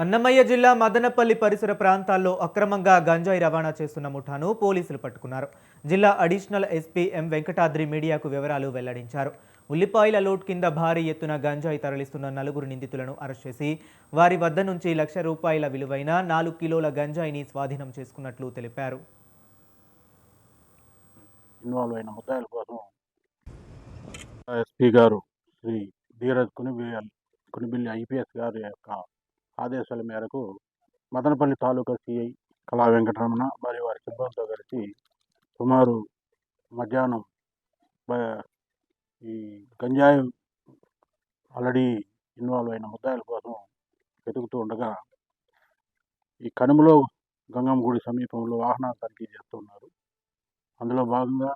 అన్నమయ్య జిల్లా మదనపల్లి పరిసర ప్రాంతాల్లో అక్రమంగా గంజాయి రవాణా చేస్తున్న ముఠాను పోలీసులు పట్టుకున్నారు. జిల్లా అడిషనల్ ఎస్పీ ఎం వెంకటాద్రి మీడియాకు వివరాలు వెల్లడించారు. ఉల్లిపాయల లోడ్ కింద భారీ ఎత్తున గంజాయి తరలిస్తున్న 4 నిందితులను అరెస్ట్ చేసి వారి వద్ద నుంచి ₹1,00,000 విలువైన 4 కిలోల గంజాయిని స్వాధీనం చేసుకున్నట్లు తెలిపారు. ఇన్వాల్వ్ అయిన ముద్దాయిల కోసం ఎస్పీ గారు శ్రీ ధీరజ్ కునిబిల్లి ఐపీఎస్ గారి యొక్క ఆదేశాల మేరకు మదనపల్లి తాలూకా సిఐ కళా వెంకటరమణ మరియు వారి సిబ్బందితో కలిసి సుమారు మధ్యాహ్నం ఈ గంజాయి ఆల్రెడీ ఇన్వాల్వ్ అయిన ముద్దాయిల కోసం వెతుకుతూ ఉండగా ఈ కనుమలో గంగమ్మ గుడి సమీపంలో వాహనాలు తనిఖీ చేస్తున్నారు. అందులో భాగంగా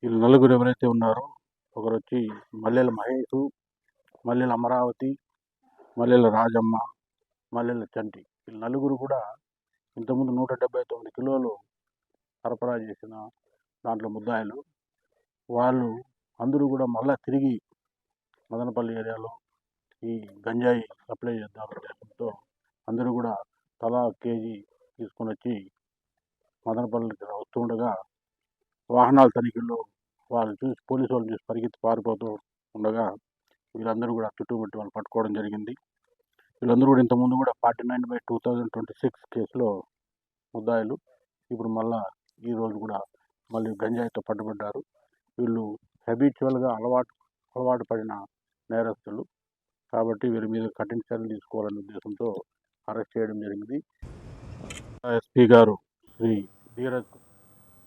వీళ్ళు నలుగురు ఎవరైతే ఉన్నారో ఒకరు వచ్చి మల్లెల మహేష్, మల్లెల అమరావతి, మల్లెల రాజమ్మ, మల్లెల చంటి, వీళ్ళు నలుగురు కూడా ఇంతకుముందు 179 కిలోలు సరఫరా చేసిన దాంట్లో ముద్దాయిలు. వాళ్ళు అందరూ కూడా మళ్ళా తిరిగి మదనపల్లి ఏరియాలో ఈ గంజాయి సప్లై చేద్దామనే ఉద్దేశంతో అందరూ కూడా తలా కేజీ తీసుకొని వచ్చి మదనపల్లికి వస్తుండగా వాహనాల తనిఖీల్లో వాళ్ళు చూసి పోలీసు వాళ్ళు చూసి పరిగెత్తి పారిపోతూ ఉండగా వీళ్ళందరూ కూడా చుట్టుముట్టి వాళ్ళు పట్టుకోవడం జరిగింది. వీళ్ళందరూ కూడా ఇంతకుముందు కూడా 49/2026 కేసులో ముద్దాయిలు. ఇప్పుడు మళ్ళా ఈరోజు కూడా మళ్ళీ గంజాయితో పట్టుబడ్డారు. వీళ్ళు హ్యాబిచువల్గా అలవాటు పడిన నేరస్తులు కాబట్టి వీరి మీద కఠిన చర్యలు తీసుకోవాలనే ఉద్దేశంతో అరెస్ట్ చేయడం జరిగింది. ఎస్పీ గారు శ్రీ ధీరజ్